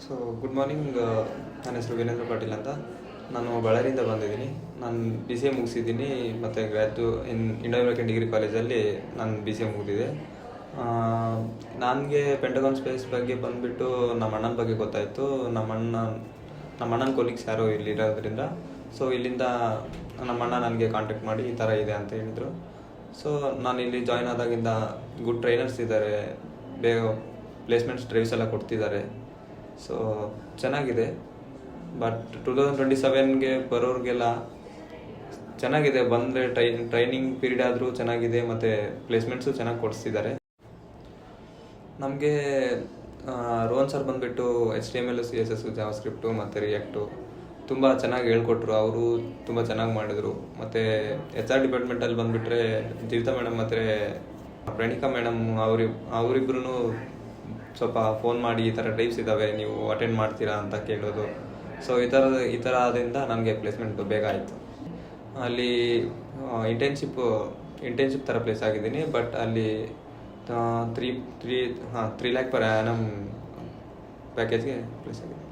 So good morning. ನನ್ನ ಹೆಸರು ವೀರೇಂದ್ರ ಪಾಟೀಲ್ ಅಂತ. ನಾನು ಬಳ್ಳಾರಿಯಿಂದ ಬಂದಿದ್ದೀನಿ. ನಾನು BCA ಮುಗಿಸಿದ್ದೀನಿ ಮತ್ತು ಇಂಡೋ ಅಮೆರಿಕನ್ ಡಿಗ್ರಿ ಕಾಲೇಜಲ್ಲಿ ನಾನು BCA ಮುಗಿದಿದೆ. ನನಗೆ ಪೆಂಟಗಾನ್ ಸ್ಪೇಸ್ ಬಗ್ಗೆ ಬಂದುಬಿಟ್ಟು ನಮ್ಮ ಅಣ್ಣನ ಬಗ್ಗೆ ಗೊತ್ತಾಯಿತು. ನಮ್ಮ ಅಣ್ಣನ ಕೊಲೀಗ್ಸ್ ಯಾರೋ ಇಲ್ಲಿ ಇರೋದ್ರಿಂದ ಸೊ ಇಲ್ಲಿಂದ ನಮ್ಮ ಅಣ್ಣ ನನಗೆ ಕಾಂಟ್ಯಾಕ್ಟ್ ಮಾಡಿ ಈ ಥರ ಇದೆ ಅಂತ ಹೇಳಿದರು. ಸೊ ನಾನು ಇಲ್ಲಿ ಜಾಯ್ನ್ ಆದಾಗಿಂದ ಗುಡ್ ಟ್ರೈನರ್ಸ್ ಇದ್ದಾರೆ, ಬೇಗ ಪ್ಲೇಸ್ಮೆಂಟ್ಸ್ ಡ್ರೈವ್ಸ್ ಎಲ್ಲ ಕೊಡ್ತಿದ್ದಾರೆ. ಸೊ ಚೆನ್ನಾಗಿದೆ. ಬಟ್ 2027ಗೆ ಬರೋರಿಗೆಲ್ಲ ಚೆನ್ನಾಗಿದೆ. ಬಂದರೆ ಟ್ರೈನಿಂಗ್ ಪೀರಿಯಡ್ ಆದರೂ ಚೆನ್ನಾಗಿದೆ ಮತ್ತು ಪ್ಲೇಸ್ಮೆಂಟ್ಸು ಚೆನ್ನಾಗಿ ಕೊಡಿಸ್ತಿದ್ದಾರೆ. ನಮಗೆ ರೋಹನ್ ಸರ್ ಬಂದುಬಿಟ್ಟು HTML, CSS, ಜಾವಾಸ್ಕ್ರಿಪ್ಟು ಮತ್ತು ರಿಯಾಕ್ಟು ತುಂಬ ಚೆನ್ನಾಗಿ ಹೇಳ್ಕೊಟ್ರು. ಅವರು ತುಂಬ ಚೆನ್ನಾಗಿ ಮಾಡಿದರು. ಮತ್ತು HR ಡಿಪಾರ್ಟ್ಮೆಂಟಲ್ಲಿ ಬಂದುಬಿಟ್ರೆ ಜೀವಿತಾ ಮೇಡಮ್ ಮತ್ತು ಪ್ರಣೀಕಾ ಮೇಡಮ್ ಅವರಿಬ್ಬರೂ ಸ್ವಲ್ಪ ಫೋನ್ ಮಾಡಿ ಈ ಥರ ಡ್ರೈವ್ಸ್ ಇದ್ದಾವೆ, ನೀವು ಅಟೆಂಡ್ ಮಾಡ್ತೀರಾ ಅಂತ ಕೇಳೋದು. ಸೊ ಈ ಥರ ಆದ್ರಿಂದ ನನಗೆ ಪ್ಲೇಸ್ಮೆಂಟು ಬೇಗ ಆಯಿತು. ಅಲ್ಲಿ ಇಂಟರ್ನ್ಶಿಪ್ ಥರ ಪ್ಲೇಸ್ ಆಗಿದ್ದೀನಿ. ಬಟ್ ಅಲ್ಲಿ 3 lakh per annum ಪ್ಯಾಕೇಜ್ಗೆ ಪ್ಲೇಸ್ ಆಗಿದೆ.